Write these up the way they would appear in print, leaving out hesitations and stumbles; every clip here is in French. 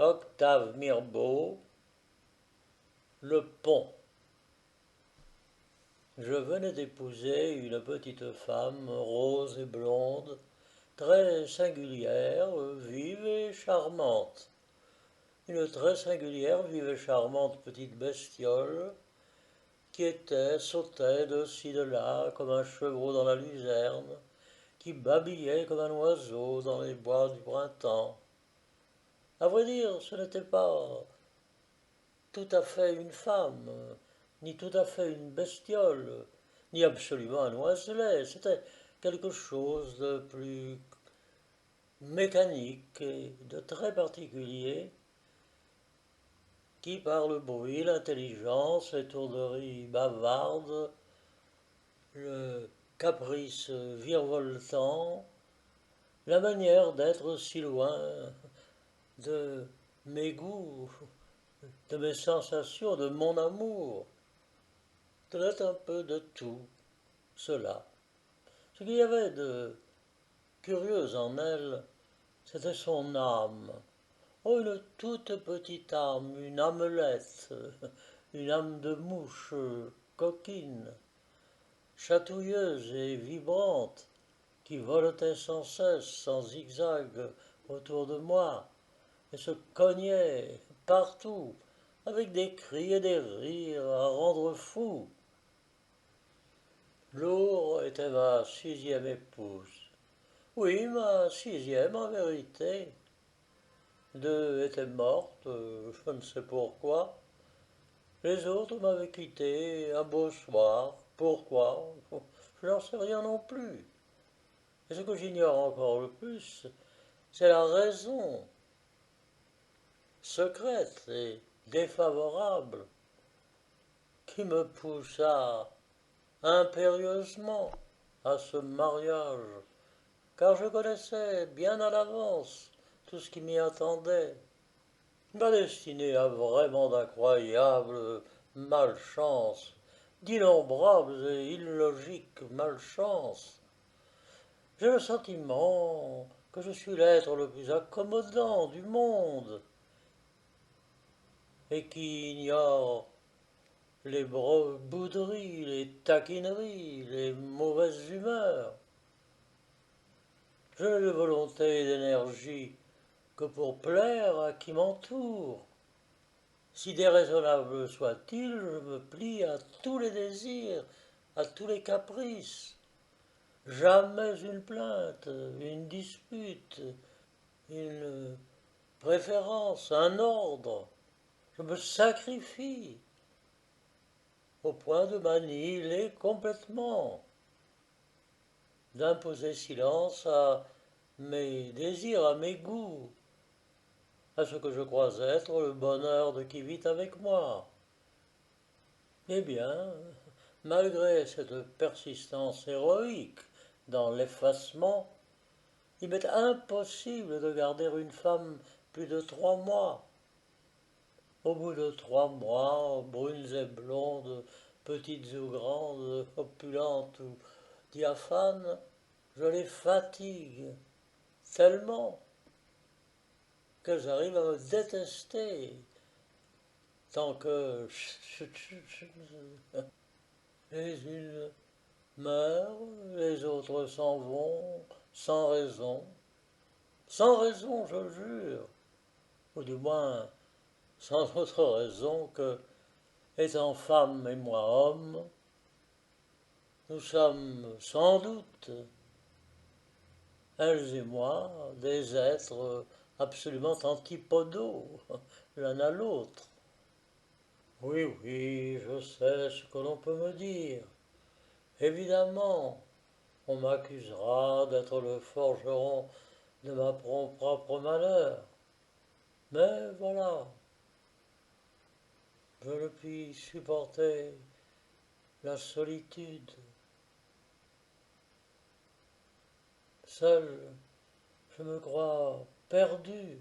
Octave Mirbeau, Le Pont. Je venais d'épouser une petite femme rose et blonde, très singulière, vive et charmante. Une très singulière, vive et charmante petite bestiole qui sautait de ci de là comme un chevreau dans la luzerne, qui babillait comme un oiseau dans les bois du printemps. À vrai dire, ce n'était pas tout à fait une femme, ni tout à fait une bestiole, ni absolument un oiselet. C'était quelque chose de plus mécanique et de très particulier qui, par le bruit, l'intelligence, l'étourderie bavarde, le caprice virevoltant, la manière d'être si loin de mes goûts, de mes sensations, de mon amour, tenait un peu de tout cela. Ce qu'il y avait de curieux en elle, c'était son âme. Oh, une toute petite âme, une âmelette, une âme de mouche coquine, chatouilleuse et vibrante, qui voletait sans cesse, sans zigzag, autour de moi, et se cognait partout, avec des cris et des rires à rendre fou. Lourd était ma sixième épouse. Oui, ma sixième en vérité. Deux étaient mortes, je ne sais pourquoi. Les autres m'avaient quitté un beau soir. Pourquoi? Je n'en sais rien non plus. Et ce que j'ignore encore le plus, c'est la raison secrète et défavorable qui me poussa impérieusement à ce mariage, car je connaissais bien à l'avance tout ce qui m'y attendait. Ma destinée a vraiment d'incroyables malchances, d'innombrables et illogiques malchances. J'ai le sentiment que je suis l'être le plus accommodant du monde et qui ignore les bouderies, les taquineries, les mauvaises humeurs. Je n'ai de volonté et d'énergie que pour plaire à qui m'entoure. Si déraisonnable soit-il, je me plie à tous les désirs, à tous les caprices. Jamais une plainte, une dispute, une préférence, un ordre. Je me sacrifie au point de m'annihiler complètement, d'imposer silence à mes désirs, à mes goûts, à ce que je crois être le bonheur de qui vit avec moi. Eh bien, malgré cette persistance héroïque dans l'effacement, il m'est impossible de garder une femme plus de 3 mois. Au bout de 3 mois, brunes et blondes, petites ou grandes, opulentes ou diaphanes, je les fatigue tellement qu'elles arrivent à me détester, tant que les unes meurent, les autres s'en vont, sans raison, je jure, ou du moins sans autre raison que, étant femme et moi homme, nous sommes sans doute, elles et moi, des êtres absolument antipodaux l'un à l'autre. Oui, oui, je sais ce que l'on peut me dire. Évidemment, on m'accusera d'être le forgeron de ma propre malheur. Mais voilà, je ne puis supporter la solitude. Seul, je me crois perdu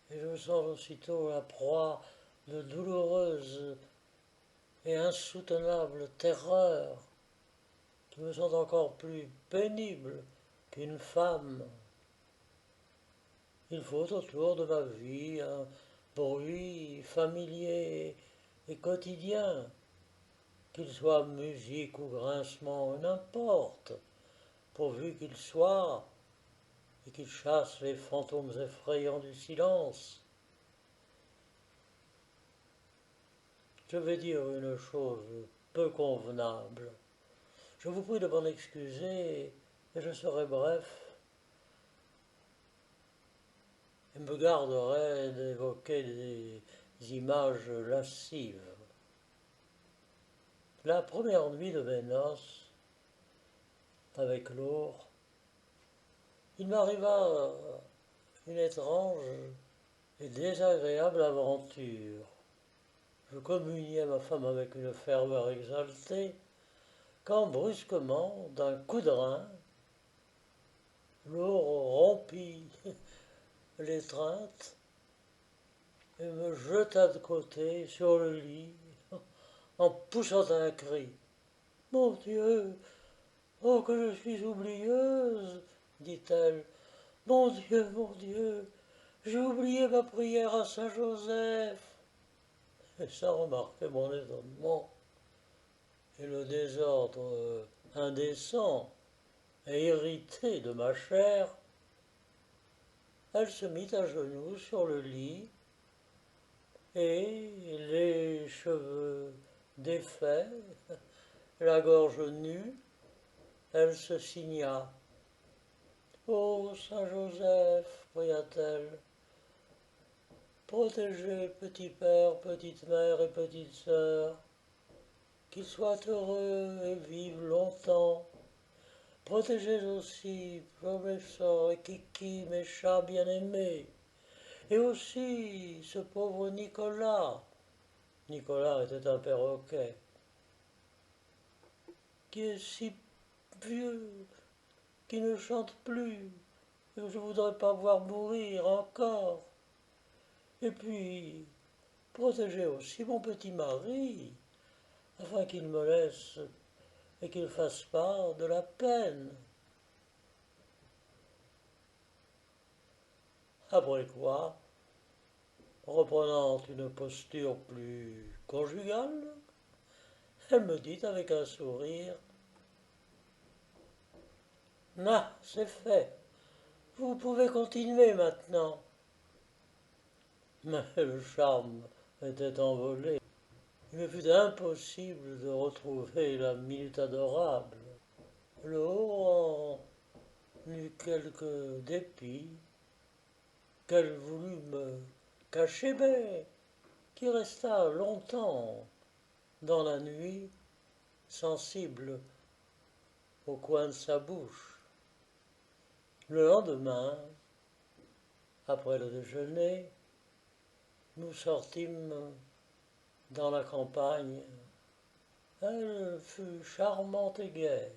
et je me sens aussitôt la proie de douloureuses et insoutenables terreurs qui me sont encore plus pénibles qu'une femme. Il faut autour de ma vie un bruit familier et quotidien, qu'il soit musique ou grincement, n'importe, pourvu qu'il soit et qu'il chasse les fantômes effrayants du silence. Je vais dire une chose peu convenable. Je vous prie de m'en excuser et je serai bref et me garderai d'évoquer des images lascives. La première nuit de mes noces, avec Laure, il m'arriva une étrange et désagréable aventure. Je communiais ma femme avec une ferveur exaltée, quand brusquement, d'un coup de rein, Laure rompit l'étreinte et me jeta de côté sur le lit en poussant un cri. Mon Dieu, oh que je suis oublieuse, dit-elle. Mon Dieu, j'ai oublié ma prière à Saint Joseph. Et sans remarquer mon étonnement et le désordre indécent et irrité de ma chair, elle se mit à genoux sur le lit et, les cheveux défaits, la gorge nue, elle se signa. Ô Saint Joseph, pria-t-elle, protégez petit père, petite mère et petite sœur, qu'ils soient heureux et vivent longtemps. Protégez aussi Professeur et Kiki, mes chats bien-aimés, et aussi ce pauvre Nicolas. Nicolas était un perroquet, qui est si vieux, qui ne chante plus, et que je voudrais pas voir mourir encore. Et puis, protégez aussi mon petit mari, afin qu'il me laisse et qu'il fasse part de la peine. Après quoi, reprenant une posture plus conjugale, elle me dit avec un sourire, ah, c'est fait, vous pouvez continuer maintenant. Mais le charme était envolé. Il me fut impossible de retrouver la minute adorable. Le haut en eut quelque dépit, qu'elle voulut me cacher, mais qui resta longtemps dans la nuit, sensible au coin de sa bouche. Le lendemain, après le déjeuner, nous sortîmes dans la campagne. Elle fut charmante et gaie,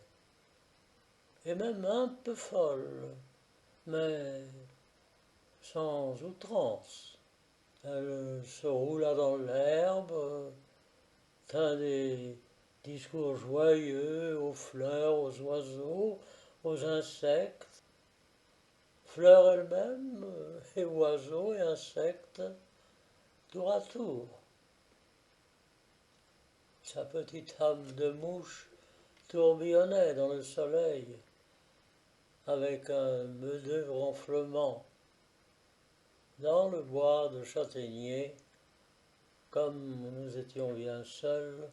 et même un peu folle, mais sans outrance. Elle se roula dans l'herbe, tint des discours joyeux aux fleurs, aux oiseaux, aux insectes, fleurs elles-mêmes, et oiseaux et insectes, tour à tour. Sa petite âme de mouche tourbillonnait dans le soleil avec un meudeux ronflement. Dans le bois de châtaignier, comme nous étions bien seuls,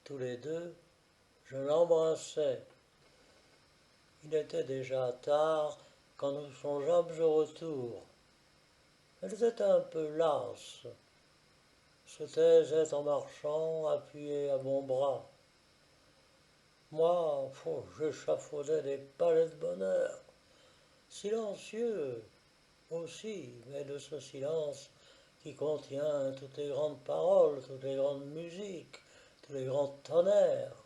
tous les deux, je l'embrassai. Il était déjà tard quand nous songeâmes au retour. Elle était un peu lasse, se taisait en marchant, appuyée à mon bras. Moi, j'échafaudais des palais de bonheur, silencieux aussi, mais de ce silence qui contient toutes les grandes paroles, toutes les grandes musiques, tous les grands tonnerres.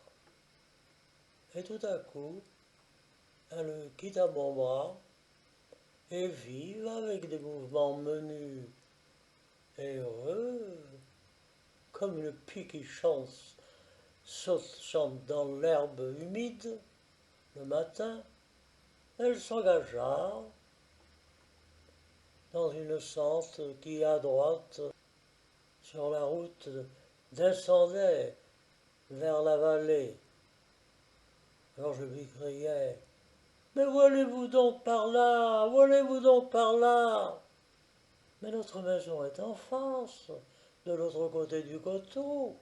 Et tout à coup, elle quitta mon bras, et vive avec des mouvements menus et heureux, comme une pie qui chante dans l'herbe humide, le matin, elle s'engagea dans une sente qui, à droite, sur la route, descendait vers la vallée. Alors je lui criais: Mais où allez-vous donc par là? Où allez-vous donc par là? Mais notre maison est en face, de l'autre côté du coteau.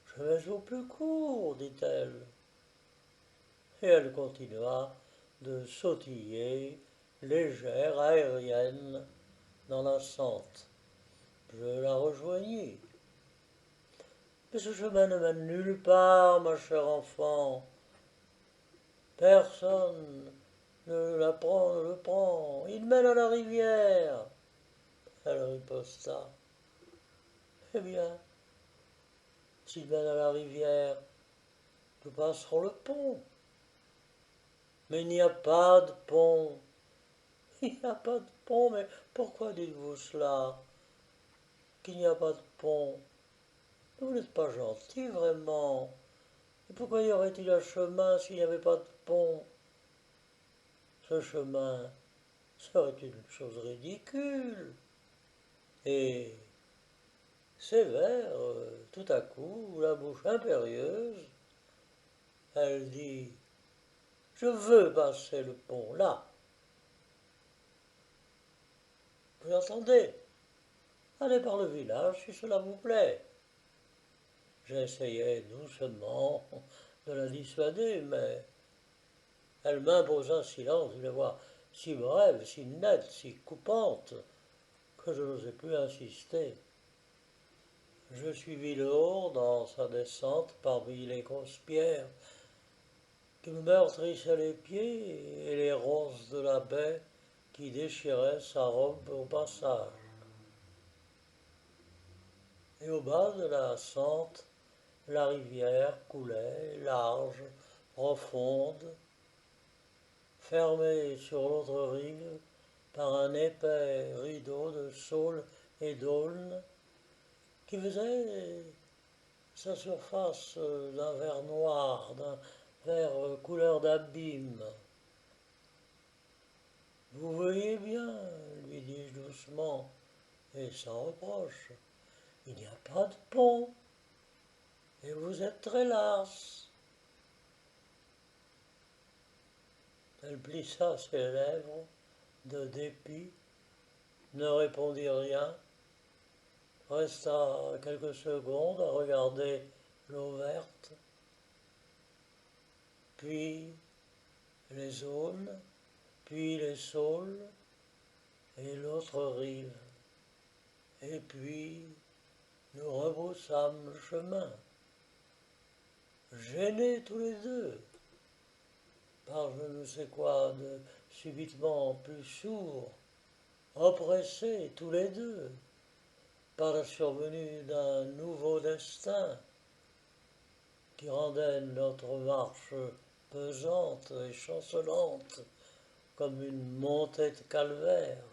Je vais au plus court, dit-elle. Et elle continua de sautiller, légère, aérienne, dans la sente. Je la rejoignis. Mais ce chemin ne mène nulle part, ma chère enfant. Personne ne le prend. Il mène à la rivière. Elle riposta. Eh bien, s'il mène à la rivière, nous passerons le pont. Mais il n'y a pas de pont. Il n'y a pas de pont, mais pourquoi dites-vous cela? Qu'il n'y a pas de pont? Vous n'êtes pas gentil, vraiment. Et pourquoi y aurait-il un chemin s'il n'y avait pas de pont? Ce chemin serait une chose ridicule. Et sévère, tout à coup, la bouche impérieuse, elle dit: Je veux passer le pont là. Vous entendez? Allez par le village si cela vous plaît. J'essayai doucement de la dissuader, mais elle m'imposa silence d'une voix si brève, si nette, si coupante, que je n'osais plus insister. Je suivis le haut dans sa descente parmi les grosses pierres qui me meurtrissaient les pieds et les ronces de la baie qui déchiraient sa robe au passage. Et au bas de la sente, la rivière coulait, large, profonde, fermée sur l'autre rive par un épais rideau de saules et d'aulnes qui faisait sa surface d'un vert noir, d'un vert couleur d'abîme. Vous voyez bien, lui dis-je doucement et sans reproche, il n'y a pas de pont et vous êtes très lasse. Elle plissa ses lèvres de dépit, ne répondit rien, resta quelques secondes à regarder l'eau verte, puis les aunes, puis les saules et l'autre rive. Et puis nous rebroussâmes le chemin, gênés tous les deux, par je ne sais quoi de subitement plus sourd, oppressés tous les deux par la survenue d'un nouveau destin qui rendait notre marche pesante et chancelante comme une montée de calvaire.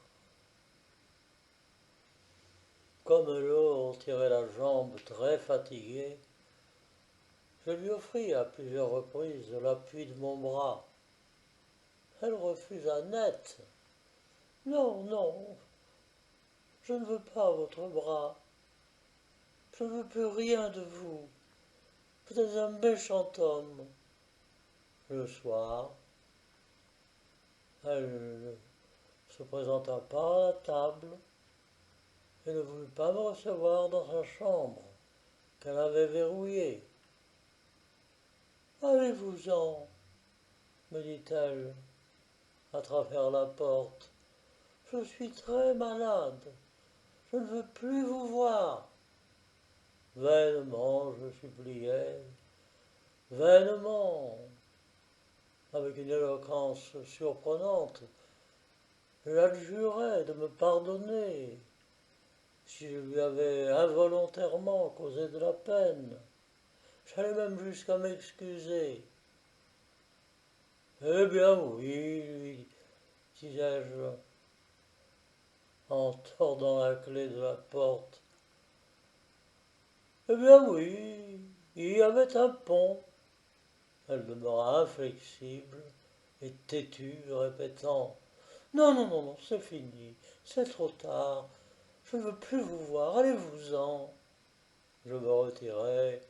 Comme l'eau tirait la jambe très fatiguée, je lui offris à plusieurs reprises l'appui de mon bras. Elle refusa net. Non, non, je ne veux pas votre bras. Je ne veux plus rien de vous. Vous êtes un méchant homme. Le soir, elle ne se présenta pas à la table et ne voulut pas me recevoir dans sa chambre, qu'elle avait verrouillée. Allez-vous-en, me dit-elle, à travers la porte. Je suis très malade. Je ne veux plus vous voir. Vainement, je suppliais, vainement, avec une éloquence surprenante. Je l'adjurais de me pardonner si je lui avais involontairement causé de la peine. J'allais même jusqu'à m'excuser. Eh bien oui, lui disais-je, en tordant la clé de la porte. Eh bien oui, il y avait un pont. Elle demeura inflexible et têtue, répétant Non, non, non, non, c'est fini, c'est trop tard, je ne veux plus vous voir, allez-vous-en. Je me retirai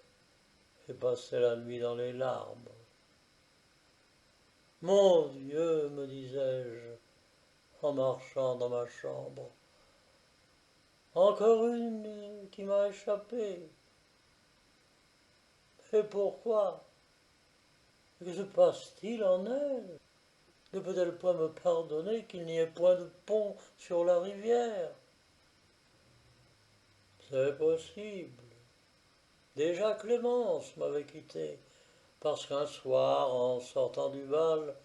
et passai la nuit dans les larmes. Mon Dieu, me disais-je, en marchant dans ma chambre, encore une qui m'a échappé. Et pourquoi? Que se passe-t-il en elle? Ne peut-elle point me pardonner qu'il n'y ait point de pont sur la rivière? C'est possible. Déjà Clémence m'avait quitté, parce qu'un soir, en sortant du bal,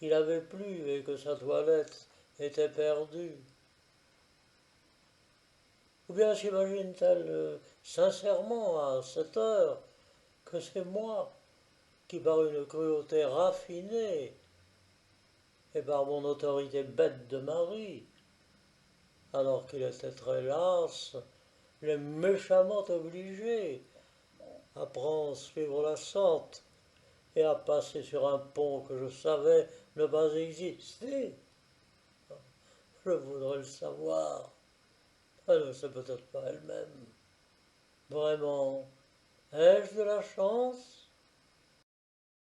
il avait plu et que sa toilette était perdue. Ou bien s'imagine-t-elle sincèrement à cette heure que c'est moi qui, par une cruauté raffinée et par mon autorité bête de mari, alors qu'il était très las, l'ai méchamment obligé à prendre suivre la sorte et à passer sur un pont que je savais ne pas exister. Je voudrais le savoir. Elle ne sait peut-être pas elle-même. Vraiment, ai-je de la chance?